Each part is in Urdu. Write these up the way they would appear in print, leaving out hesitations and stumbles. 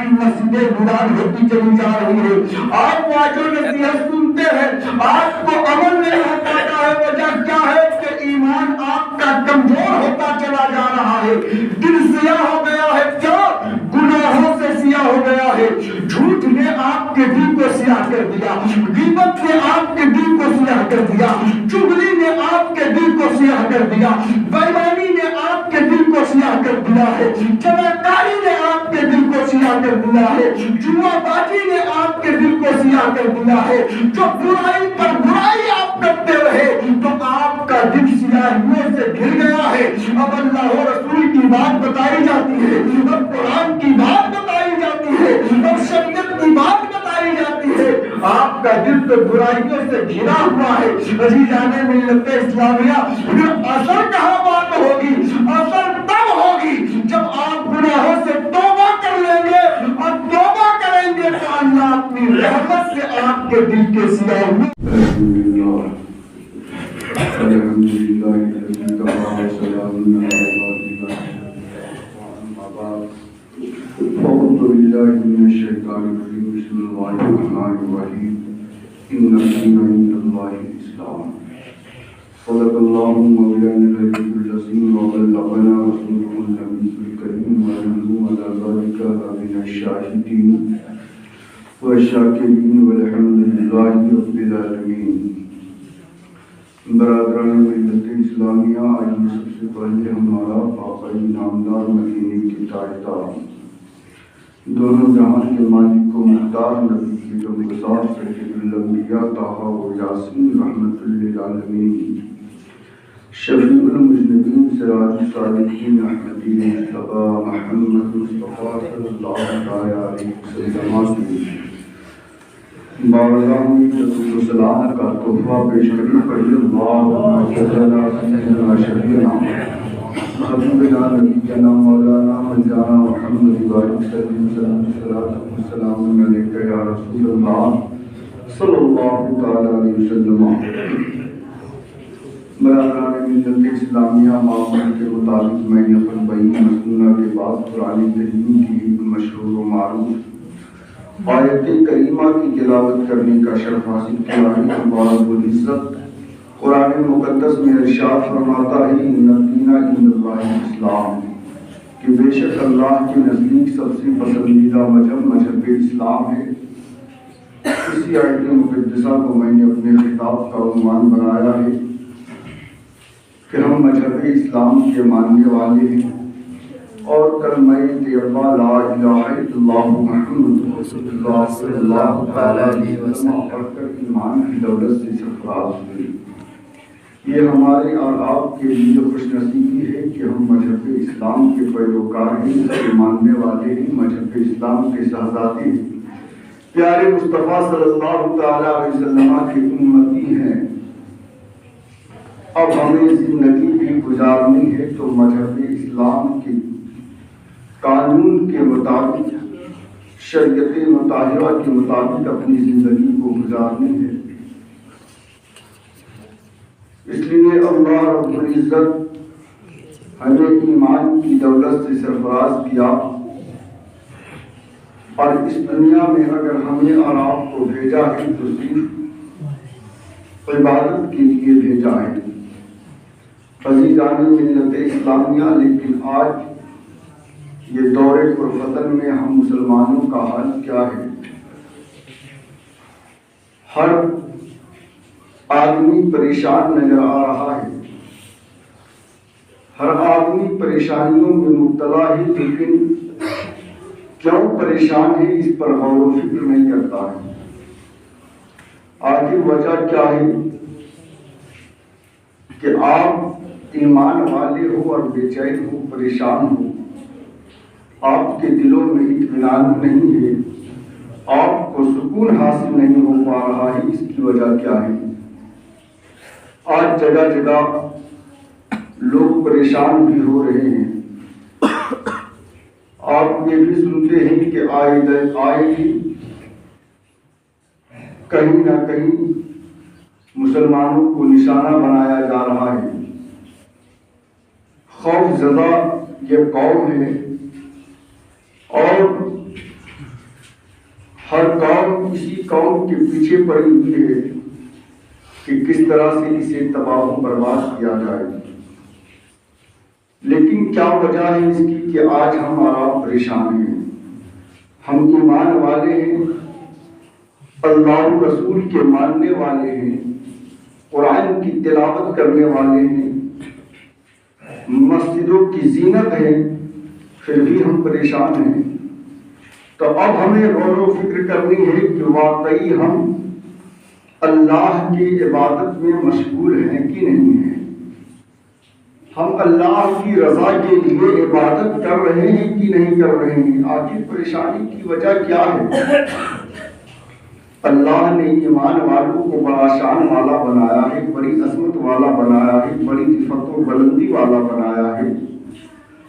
کی مسجدیں ویران ہوتی چلی جا رہی ہے. آپ واجب نصیحت سنتے ہیں, آپ کو عمل نہیں ہو پاتا ہے. وجہ کیا ہے کہ ایمان آپ کا کمزور ہوتا چلا جا رہا ہے. دل سیاہ ہو گیا ہے. کیا گناہوں سے سیاہ ہو گیا ہے. جھوٹ نے آپ کے دل کو سیاہ کر دیا, غیبت نے آپ کے دل کو سیاہ کر دیا, چغلی نے آپ کے دل کو سیاہ کر دیا, بےایمانی نے آپ کے دل کو سیاہ کر دیا ہے, چمکاری نے آپ کے دل کو سیاہ کر دیا ہے, جوا بازی نے آپ کے دل کو سیاہ کر دیا ہے. جو برائی پر برائی آپ کرتے رہے تو آپ کا دل سیاہیوں سے گھر گیا ہے. اب اللہ و رسول کی بات بتائی جاتی ہے, اب قرآن کی بات بتائی جاتی ہے, اب شریعت کی بات بتائی جاتی ہے. آپ کا دل تو برائیوں سے گھرا ہوا ہے. عزیزان ملت اسلامیہ, پھر اثر کہاں بات ہوگی؟ اثر تب ہوگی جب آپ گناہوں سے توبہ کر لیں گے, اور توبہ کریں گے تو اللہ اپنی رحمت سے آپ کے دل کے سیاہ أعوذ بالله من الشيطان الرجيم. بسم الله الرحمن الرحيم. إن الدين عند الله الإسلام. صدق الله مولانا العلي العظيم وبلغنا رسوله النبي الكريم ونحن على ذلك من الشاهدين والشاكرين والحمد لله رب العالمين. برادران ملت اسلامیہ, آئیے سب سے پہلے ہمارا آقائی نامدار مدینے کے تاجدار, دونوں جہان کے مالک و مختار نبی کی گمگسار سید الانبیاء طٰہٰ و یاسین رحمت للعالمین, شفیع المذنبین سراج الصادقین احمدی مصطفیٰ محمد مصطفیٰ صلی اللہ علیہ وسلم بارگاہ میں درود و سلام کا تحفہ پیش کرنے پڑی. اللہم صلی علی سیدنا شفیعنا حبیبنا نبینا مولانا مولانا محمد وآلہ وسلم علیک یا رسول اللہ صلی اللہ تعالی علیہ وسلم. برادران ملت اسلامیہ, معمول کے مطابق میں نے خطبہ مسنونہ کے بعد قرآن کریم کی ایک مشہور و معروف آیت کریمہ کی تلاوت کرنے کا شرف حاصل کیا ہے. اللہ رب العزت قرآن مقدس میں ارشاد فرماتا ہے, ان الدین عند اللہ الاسلام, کہ بے شک اللہ کے نزدیک سب سے پسندیدہ مذہب اسلام ہے. اسی آیت مقدسہ کو میں نے اپنے خطاب کا عنوان بنایا ہے کہ ہم مذہب اسلام کے ماننے والے ہیں اور کلمہ طیبہ لا الہ الا اللہ محمد رسول اللہ صلی اللہ علیہ وسلم پڑھ کر ایمان کی دولت سے سرفراز ہوئے. یہ ہمارے اور آپ کے لیے خوش نصیبی ہے کہ ہم مذہب اسلام کے پیروکار ہیں, اس کے ماننے والے ہیں, مذہب اسلام کے شہزادے ہیں, پیارے مصطفیٰ صلی اللہ تعالی علیہ وسلم کے امتی ہیں. اب ہمیں زندگی بھی گزارنی ہے تو مذہب اسلام کے قانون کے مطابق, شریعت مطہرہ کے مطابق اپنی زندگی کو گزارنی ہے. اس لیے اللہ رب العزت ہمیں ایمان کی دولت سے سرفراز کیا, اور اس دنیا میں اگر ہمیں اور آپ کو بھیجا ہے تو صرف عبادت کے لیے بھیجا ہے. عزیزان ملت اسلامیہ, لیکن آج یہ دور پرفتن میں ہم مسلمانوں کا حال کیا ہے؟ ہر آدمی پریشان نظر آ رہا ہے, ہر آدمی پریشانیوں میں مبتلا ہے, لیکن کیوں پریشان ہے اس پر غور و فکر نہیں کرتا ہے. آخر وجہ کیا ہے کہ آپ ایمان والے ہو اور بے چین ہو, پریشان ہو, آپ کے دلوں میں اطمینان نہیں ہے, آپ کو سکون حاصل نہیں ہو پا رہا ہے. اس کی وجہ کیا ہے؟ آج جگہ جگہ لوگ پریشان بھی ہو رہے ہیں. آپ یہ بھی سنتے ہیں کہ آئے ہی کہیں نہ کہیں مسلمانوں کو نشانہ بنایا جا رہا ہے. خوف زدہ یہ قوم ہے اور ہر قوم اسی قوم کے پیچھے پڑی ہوئی ہے کہ کس طرح سے اسے تباہ و برباد کیا جائے. لیکن کیا وجہ ہے اس کی کہ آج ہم اور آپ پریشان ہیں. ہم ایمان والے ہیں، اللہ و رسول کے ماننے والے ہیں، قرآن کی تلاوت کرنے والے ہیں، مسجدوں کی زینت ہے، پھر بھی ہم پریشان ہیں. تو اب ہمیں غور و فکر کرنی ہے کہ واقعی ہم اللہ کی عبادت میں مشغول ہیں کہ نہیں ہیں. ہم اللہ کی رضا کے لیے عبادت کر رہے ہیں کہ نہیں کر رہے ہیں. آخر پریشانی کی وجہ کیا ہے؟ اللہ نے ایمان والوں کو بڑا شان والا بنایا ہے، بڑی عظمت والا بنایا ہے، بڑی عزت و بلندی والا بنایا ہے.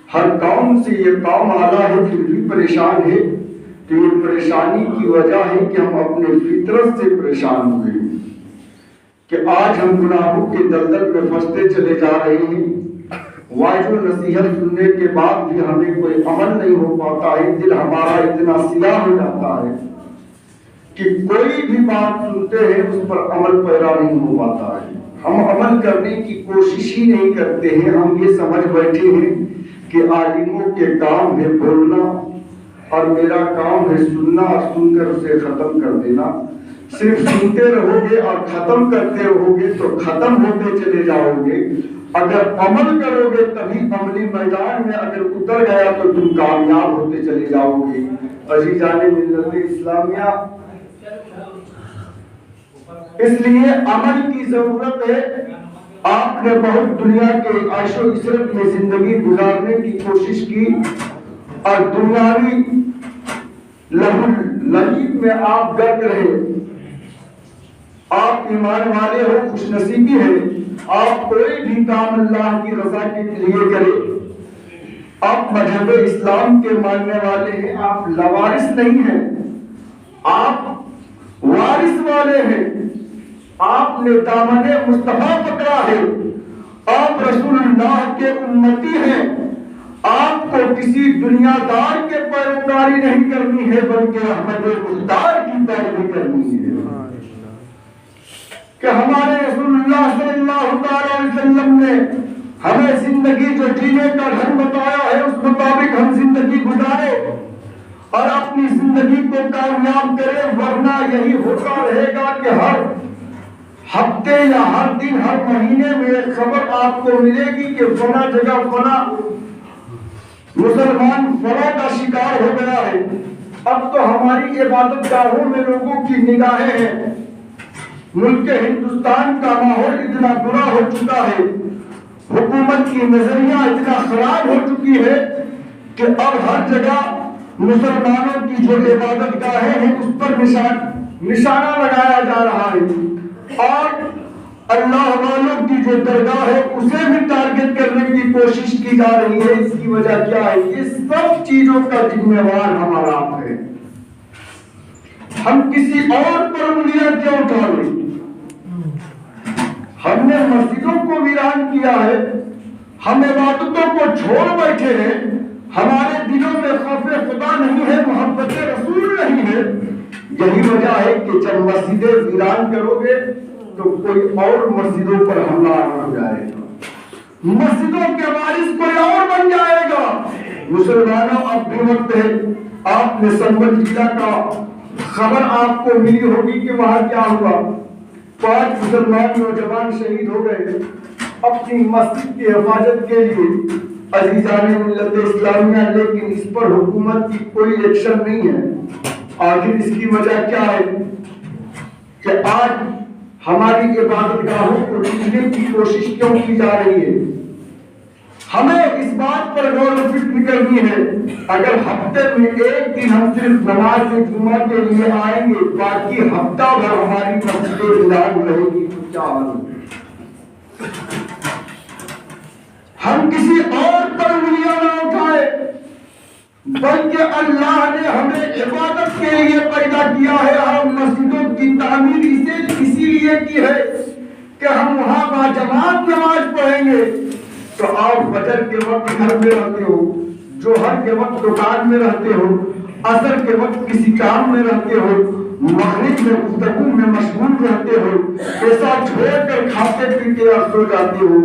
ہر قوم سے یہ قوم اعلیٰ ہے، پھر بھی پریشان ہے. تو یہ پریشانی کی وجہ ہے کہ ہم اپنے فطرت سے پریشان ہوئے ہیں کہ آج ہم گناہوں کے دلدل میں پھنستے چلے جا رہے ہیں. واعظ و نصیحت سننے کے بعد بھی ہمیں کوئی عمل نہیں ہو پاتا ہے. دل ہمارا اتنا سیاہ ہو جاتا ہے کہ کوئی بھی بات سنتے ہیں اس پر عمل پیرا نہیں ہو پاتا ہے. ہم عمل کرنے کی کوشش ہی نہیں کرتے ہیں. ہم یہ سمجھ بیٹھے ہیں کہ عالموں کے کام ہے بولنا اور میرا کام ہے سننا اور سن کر اسے ختم کر دینا. صرف سنتے رہو گے اور ختم کرتے رہو گے تو ختم ہوتے چلے جاؤ گے. اگر عمل کرو گے تبھی عملی میدان میں اگر اتر گیا تو تم کامیاب ہوتے چلے جاؤ گے. عزیزان ملت اسلامیہ، اس لیے عمل کی ضرورت ہے. آپ نے بہت دنیا کے عیش و عشرت میں زندگی گزارنے کی کوشش کی اور دنیاوی لہو میں آپ گرک رہے. آپ ایمان والے ہو، خوش نصیبی ہے. آپ کوئی بھی کام اللہ کی رضا کے لیے کرے. آپ مذہب اسلام کے ماننے والے ہیں، آپ لوارث نہیں ہیں، آپ وارث والے ہیں. آپ نے دامن مصطفیٰ پکڑا ہے، آپ رسول اللہ کے امتی ہیں. آپ کو کسی دنیا دار کے پیروکاری نہیں کرنی ہے بلکہ احمد مختار کی پیروی کرنی ہے. کہ ہمارے رسول اللہ صلی اللہ علیہ وسلم نے ہمیں زندگی جو جینے کا ڈھنگ بتایا ہے اس مطابق ہم زندگی گزارے اور اپنی زندگی کو کامیاب کرے. ورنہ یہی ہوتا رہے گا کہ ہر ہفتے یا ہر دن ہر مہینے میں ایک خبر آپ کو ملے گی کہ فلاں جگہ فلاں مسلمان فلاں کا شکار ہو گیا ہے. اب تو ہماری عبادت گاہوں میں لوگوں کی نگاہیں ہیں. ملک ہندوستان کا ماحول اتنا برا ہو چکا ہے، حکومت کی نظریہ اتنا خراب ہو چکی ہے کہ اب ہر جگہ مسلمانوں کی جو عبادت گاہیں ہیں اس پر نشانہ لگایا جا رہا ہے اور اللہ والوں کی جو درگاہ ہے اسے بھی ٹارگٹ کرنے کی کوشش کی جا رہی ہے. اس کی وجہ کیا ہے؟ یہ سب چیزوں کا ذمہ دار ہمارا آپ ہے. ہم کسی اور پر انگلیاں کیوں اٹھا لیں؟ ہم نے مسجدوں کو ویران کیا ہے، ہم عبادتوں کو چھوڑ بیٹھے ہیں. ہمارے دلوں میں خوف خدا نہیں ہے، محبت رسول نہیں ہے. یہی وجہ ہے کہ جب مسجدیں ویران کرو گے تو کوئی اور مسجدوں پر حملہ ہو جائے گا، مسجدوں کے وارث کوئی اور بن جائے گا. مسلمانوں اب بھی وقت ہے. آپ نے سنبل ضلع کا خبر آپ کو ملی ہوگی کہ وہاں کیا ہوا. 5 مسلمان نوجوان شہید ہو گئے اپنی مسجد کی حفاظت کے لیے. عزیزان ملت اسلامیہ، لیکن اس پر حکومت کی کوئی ایکشن نہیں ہے. آخر اس کی وجہ کیا ہے کہ آج ہماری عبادت گاہوں کو چھیننے کی کوشش کیوں کی جا رہی ہے؟ ہمیں اس بات پر غور و فکر کرنی ہے. اگر ہفتے میں ایک دن ہم صرف نماز جمعہ کے لیے آئیں گے، باقی ہفتہ بھر ہماری مسجدیں ویران رہے گی تو کیا حال ہوگا؟ ہم کسی اور پر انگلیاں نہ اٹھائے بلکہ اللہ نے ہمیں عبادت کے لیے پیدا کیا ہے. ہم مسجدوں کی تعمیر اسی لیے کی ہے کہ ہم وہاں باجماعت نماز پڑھیں گے. تو آپ فجر کے وقت گھر میں رہتے ہو، جوہر کے وقت دکان میں رہتے ہو، اثر کے وقت کسی کام میں رہتے ہو، مغرب میں گفتگو میں مشغول رہتے ہو، پیسہ چھوڑ کر کھاتے پیتے اور سو جاتے ہو۔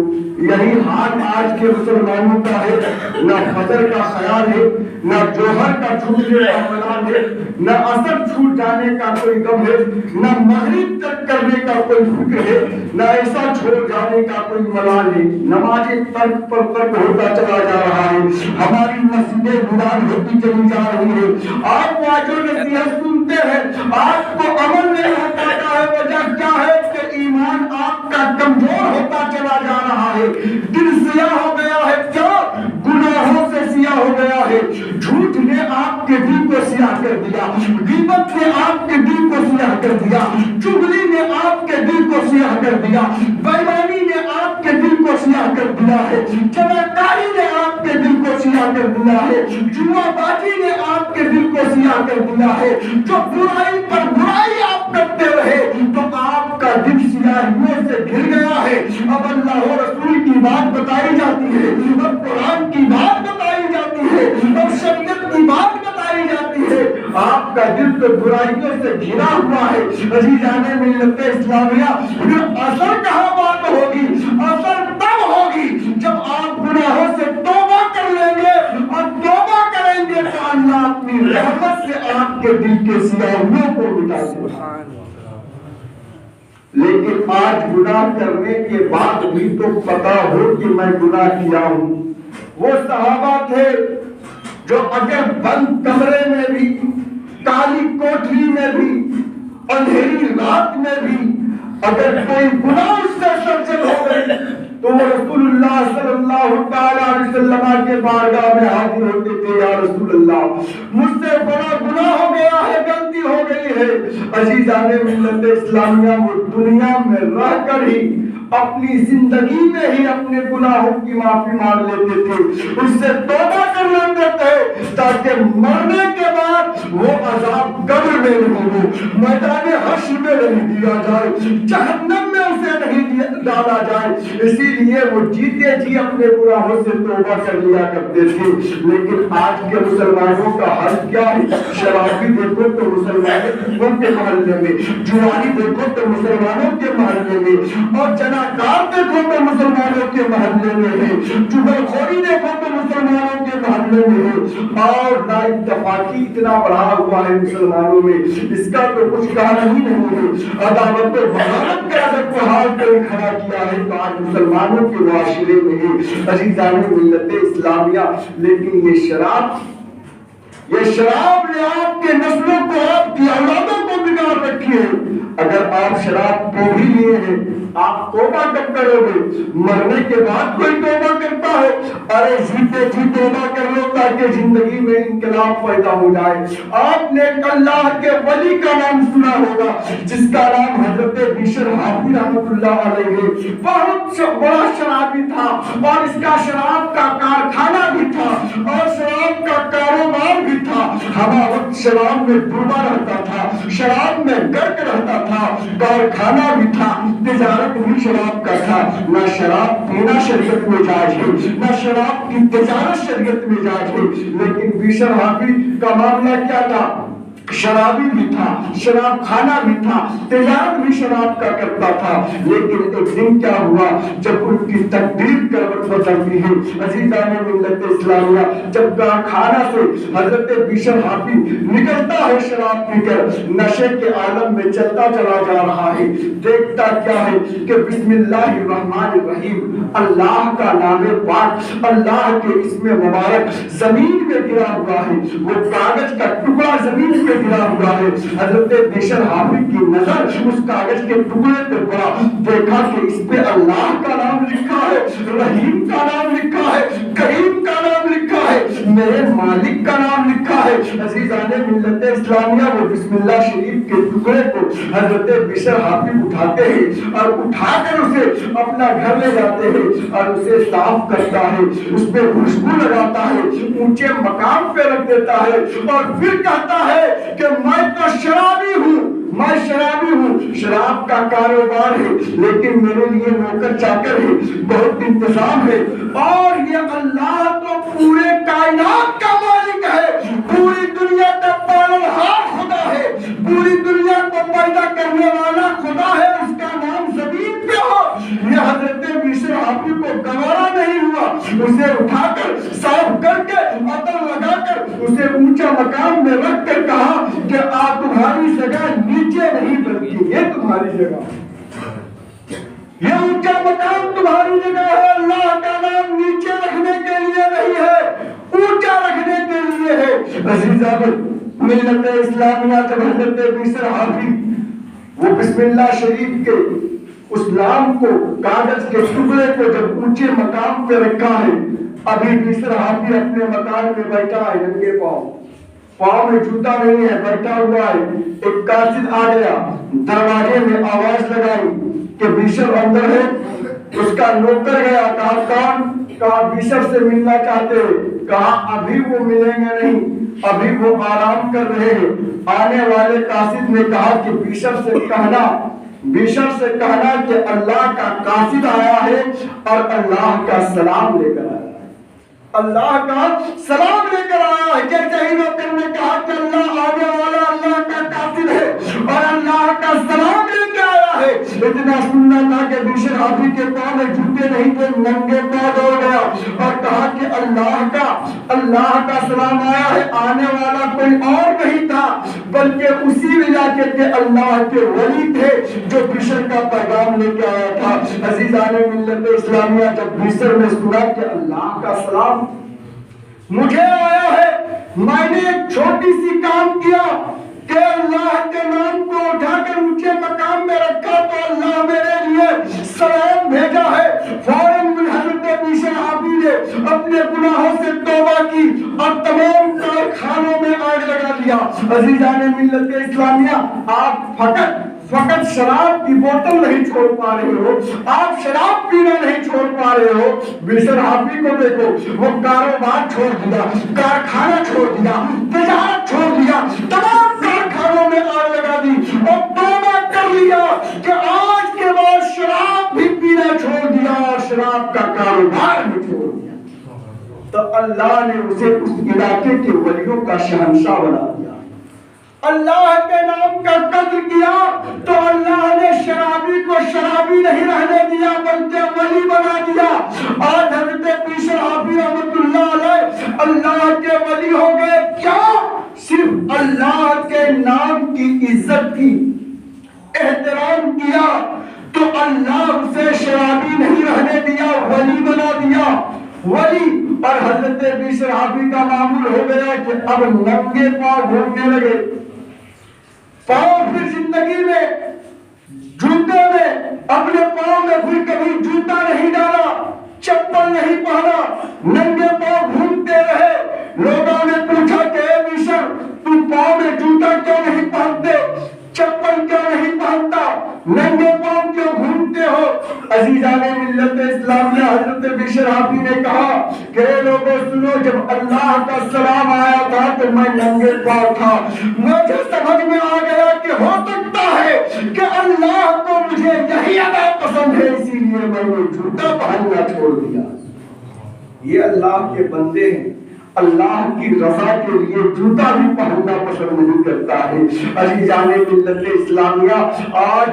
یہی حال آج کے مسلمانوں کا ہے، نہ فجر کا خیال ہے، نہ جوہر کا چھوٹنے کا ملال ہے، نہ اثر چھوٹ جانے کا کوئی غم ہے، نہ مغرب تک کرنے کا کوئی فکر ہے، نہ ایسا چھوڑ جانے کا کوئی ملال ہے۔ نمازیں ترک پر ترک ہوتا چلا جا رہا ہے، ہماری مسجدیں ویران ہوتی چلی جا رہی ہے۔ آپ واجو نصیحت سنتے ہیں، آپ کو عمل نہیں ہو پاتا ہے، وجہ کیا ہے کہ ایمان آپ کا کمزور ہوتا چلا جا رہا ہے، دل سیاہ ہو گیا ہے، کیا گناہوں سے سیاہ ہو گیا ہے، جھوٹ نے آپ کے دل کو سیاہ کر دیا، غیبت نے آپ کے دل کو سیاہ کر دیا، چغلی نے آپ کے دل کو سیاہ کر دیا، بےایمانی نے آپ کے دل کو سیاہ کر دیا ہے، جناکاری نے آپ کے دل کو سیاہ کر دیا ہے، جوا بازی نے آپ کے دل کو سیاہ کر دیا ہے، جو برائی پر برائی آپ کرتے رہے تو آپ کا دل سیاہیوں سے گھر گیا ہے۔ اب اللہ و رسول کی بات بتائی جاتی ہے، اب قرآن کی بات بتائی جاتی ہے، اب شریعت کی بات بتائی جاتی ہے، آپ کا دل تو برائیوں سے گھرا ہوا ہے۔ عزیزان ملت اسلامیہ، پھر اثر کہاں بات ہوگی؟ اثر تب ہوگی جب آپ گناہوں سے توبہ کر لیں گے، اور توبہ کریں گے تو اللہ اپنی رحمت سے آپ کے دل کے سیاہیوں کو مٹا دے گا۔ لیکن آج گناہ کرنے کے بعد بھی تو پتا ہو کہ میں گناہ کیا ہوں۔ وہ صحابہ تھے جو اگر بند کمرے میں بھی، کالی کوٹری میں بھی، اندھیری رات میں بھی اگر کوئی گناہ اس سے سرزد ہو گئی تو وہ رسول اللہ صلی اللہ تعالیٰ علیہ وسلم کے بارگاہ میں حاضر ہوتے تھے، یا رسول اللہ مجھ سے بڑا گناہ ہو گیا ہے، غلطی ہو گئی ہے۔ عزیزان ملت اسلامیہ، وہ دنیا میں رہ کر ہی اپنی زندگی میں ہی اپنے گناہوں کی معافی مانگ لیتے تھے، اس سے توبہ کر لیتے تھے تاکہ مرنے کے بعد وہ عذاب قبر میں نہیں ہو، میدان حشر میں نہیں دیا جائے، جہنم میں اسے نہیں ڈالا جائے۔ اسی لیے وہ جیتے جی اپنے گناہوں سے توبہ کر لیا کرتے تھے۔ لیکن آج کے مسلمانوں کا حال کیا ہے؟ شرابی دیکھو تو مسلمانوں کے محلے میں، جواری دیکھو تو مسلمانوں کے محلے میں، اور جناکار دیکھو تو مسلمانوں کے محلے میں ہے، چغل خوری دیکھو تو مسلمانوں کے محلے میں ہے، اور نا اتفاقی اتنا بڑھا ہوا ہے مسلمانوں میں، اس کا تو کچھ کہنا ہی نہیں ہے۔ عداوت و بغاوت کا اگر کوئی حال کوئی کھڑا کیا ہے تو آج مسلمانوں کے معاشرے میں ہے۔ عزیزان ملت اسلامیہ، لیکن یہ شراب نے آپ کے نسلوں کو، آپ کی اولادوں کو بگاڑ رکھی ہے۔ اگر آپ شراب پی بھی لیے ہیں، آپ توبہ کب کرو گے؟ مرنے کے بعد کوئی توبہ کرتا ہے؟ ارے جیتے جی توبہ کر لو تاکہ زندگی میں انقلاب پیدا ہو جائے۔ آپ نے اللہ کے ولی کا نام سنا ہوگا جس کا نام حضرت بشر حافظ رحمۃ اللہ علیہ، بہت بڑا شرابی تھا، اور اس کا شراب کا کارخانہ بھی تھا اور شراب کا کاروبار بھی تھا۔ ہمارا وقت شراب میں ڈوبا رہتا تھا، شراب میں گرک رہتا تھا، کارخانہ بھی تھا، تجارت بھی شراب کا تھا۔ نہ شراب پینا شریعت میں جائز ہے، نہ شراب کی تجارت شریعت میں جائز ہے، لیکن بشر حافظ کا معاملہ کیا تھا؟ شرابی بھی تھا، شراب خانہ بھی تھا، تجارت بھی شراب کا کرتا تھا۔ لیکن ایک دن کیا ہوا جب ان کی تقدیر کروٹ بدلتی ہے۔ عزیزان ملت اسلامیہ، جب کارخانہ سے حضرت بشر حافظ نکلتا ہے شراب پی کر، نشے کے عالم میں چلتا چلا جا رہا ہے، دیکھتا کیا ہے کہ بسم اللہ الرحمن الرحیم، اللہ کا نام پاک، اللہ کے اسم مبارک زمین میں گرا ہوا ہے، وہ کاغذ کا ٹکڑا زمین پہ گرا ہوا ہے۔ حضرت بشر حافظ کی نظر اس کاغذ کے ٹکڑے پر پڑا، دیکھا کہ اس پہ اللہ کا نام لکھا ہے، رحیم کا نام لکھا ہے، کریم کا نام لکھا ہے، میرے مالک کا نام لکھا ہے۔ عزیزان ملت اسلامیہ، وہ بسم اللہ شریف کے ٹکڑے کو حضرت بشر حافظ اٹھاتے ہیں اور اٹھا کر اسے اپنا گھر لے جاتے ہیں اور اسے صاف کرتا ہے، اس پہ خوشبو لگاتا ہے، اونچے مقام پہ رکھ دیتا ہے، اور پھر کہتا ہے کہ میں تو شرابی ہوں، میں شرابی ہوں، شراب کا کاروبار ہے، لیکن میرے لیے نوکر چاکر ہے، بہت انتظام ہے، اور یہ اللہ تو پورے کائنات کا مالک ہے، پوری دنیا کا پالنہار خدا ہے، پوری دنیا کو پیدا کرنے والا خدا ہے، اس کا نام زمین پہ ہو، یہ حضرت بشر حافی کو گوارا نہیں ہوا، اسے اٹھا کر صاف کر کے عطر لگا کر اسے اونچا مقام میں رکھ کر کہا کہ آپ تمہاری جگہ نیچے نہیں بلکہ یہ تمہاری جگہ، یہ اونچا مقام تمہاری جگہ ہے، اللہ کا نام نیچے رکھنے کے لیے نہیں ہے، اونچا رکھنے کے لیے ہے۔ عزیزان ملت اسلامیہ جب حضرت بشر حافی وہ بسم اللہ شریف کے اس نام کو کاغذ کے ٹکڑے کو جب اونچے مقام پہ رکھا ہے، ابھی بشر حافی اپنے مکان میں بیٹھا ہے، ننگے پاؤں میں جوتا نہیں ہے، بیٹھا ہوا ہے، ایک قاصد آ گیا، دروازے میں آواز لگائی کہ بشر اندر ہے، اس کا نوکر گیا، کہا کون؟ کہا بشر سے ملنا چاہتے ہیں، کہا ابھی وہ ملیں گے نہیں، ابھی وہ آرام کر رہے ہیں۔ آنے والے قاصد نے کہا کہ بشر سے کہنا کہ اللہ کا قاصد آیا ہے اور اللہ کا سلام لے کر آیا ہے، اللہ کا سلام لے کر آیا ہے۔ جیسے ہی نوکر نے کہا کہ اللہ آنے والا اللہ کا قاصد ہے اور اللہ کا سلام لے کے آیا ہے، اتنا سننا تھا کہ بشر حافی کے پاؤں میں جوتے نہیں تھے، ننگے پاؤں دوڑ گیا اور کہا کہ اللہ کا سلام آیا ہے۔ آنے والا کوئی اور نہیں تھا بلکہ اسی علاقے کے اللہ کے ولی تھے جو بشر کا پیغام لے کے آیا تھا۔ عزیزان ملت اسلامیہ جب بشر نے سنا کہ اللہ کا سلام مجھے آیا ہے، میں نے ایک چھوٹی سی کام کیا کہ اللہ کے نام کو اٹھا کر اونچے مقام میں رکھا تو اللہ میرے لیے سلام بھیجا ہے۔ فوراً حضرت بشر حافی نے اپنے گناہوں سے توبہ کی اور تمام کارخانوں میں آگ لگا دیا۔ عزیزان ملت اسلامیہ آپ فقط شراب کی بوتل نہیں چھوڑ پا رہے ہو، آپ شراب پینا نہیں چھوڑ پا رہے ہو۔ بشر حافی کو دیکھو، وہ کاروبار چھوڑ دیا، کارخانہ چھوڑ دیا، تجارت چھوڑ دیا، تمام کارخانوں میں آگ لگا دی اور توبہ کر لیا کہ آج کے بعد شراب بھی پینا چھوڑ دیا اور شراب کا کاروبار بھی چھوڑ دیا۔ تو اللہ نے اسے اس علاقے کے ولیوں کا شہنشاہ بنا دیا۔ اللہ کے نام کا قدر کیا تو اللہ نے شرابی کو شرابی نہیں رہنے دیا بلکہ ولی بنا دیا۔ آج حضرت بشر حافی رحمۃ اللہ علیہ اللہ کے ولی ہو گئے، کیا؟ صرف اللہ کے نام کی عزت کی، احترام کیا تو اللہ اسے شرابی نہیں رہنے دیا، ولی بنا دیا، ولی۔ اور حضرت بشر حافی کا معمول ہو گیا کہ اب ننگے پاؤں گھومنے لگے، پاؤں پھر زندگی میں جوتے میں اپنے پاؤں میں پھر کبھی جوتا نہیں ڈالا، چپل نہیں پہنا، ننگے پاؤں گھومتے رہے۔ لوگوں نے پوچھا کہ اے بشر تو پاؤں میں جوتا کیوں نہیں پہنتے، چپل کیوں نہیں پہنتا، ننگے پاؤں کیوں گھومتے ہو؟ عزیزان ملت اسلامیہ حضرت بشر حافی نے کہا کہ اے لوگوں سنو، جب اللہ کا سلام آیا تھا تو میں ننگے پاؤں تھا، مجھے سمجھ میں آ گیا کہ ہو سکتا ہے کہ اللہ کو مجھے یہی ادا پسند ہے، اسی لیے میں نے جوتا پہننا چھوڑ دیا۔ یہ اللہ کے بندے ہیں، اللہ کی رضا کے لیے جوتا بھی پہننا پسند نہیں کرتا ہے۔ عزیزان ملت اسلامیہ آج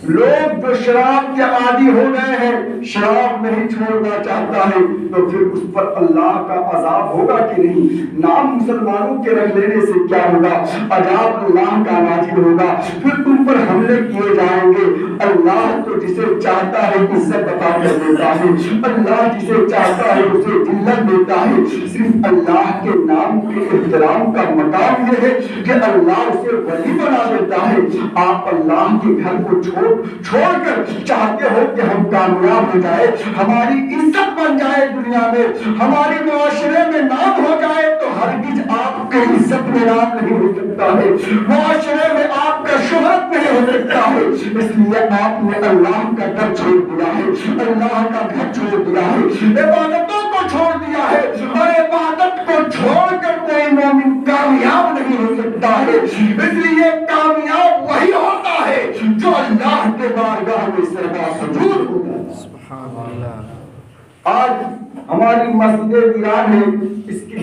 لوگ جو شراب کے عادی ہو گئے ہیں، شراب نہیں چھوڑنا چاہتا ہے تو پھر اس پر اللہ کا عذاب ہوگا کہ نہیں؟ نام مسلمانوں کے رکھ لینے سے کیا ہوگا؟ عذاب اللہ کا نازل ہوگا، پھر تم پر حملے کیے جائیں گے۔ اللہ تو جسے چاہتا ہے عزت عطا کر دیتا ہے، اللہ جسے چاہتا ہے اسے ذلت دیتا ہے۔ صرف اللہ کے نام کے احترام کا مقام یہ ہے کہ اللہ اسے ولی بنا دیتا ہے۔ آپ اللہ کے گھر کو چھوڑ کر چاہتے ہو کہ ہم کامیاب ہو جائے، ہماری عزت بن جائے دنیا میں، ہمارے معاشرے میں نام ہو جائے، تو ہرگز آپ کی عزت میں نام نہیں ہو سکتا ہے، معاشرے میں آپ کا شہرت نہیں ہو سکتا ہے۔ اس لیے آپ نے اللہ کا گھر چھوڑ دیا ہے، اللہ کا گھر چھوڑ دیا ہے، عبادتوں کو چھوڑ دیا ہے، اور عبادت کو چھوڑ کر کوئی مومن کامیاب نہیں ہو سکتا ہے۔ اس لیے کامیاب وہی ہوتا ہے جو اللہ کے بارگاہ میں سجدہ سجود ہوتا ہے۔ سبحان اللہ۔ آج ہماری مسجد ویران ہے، اس کی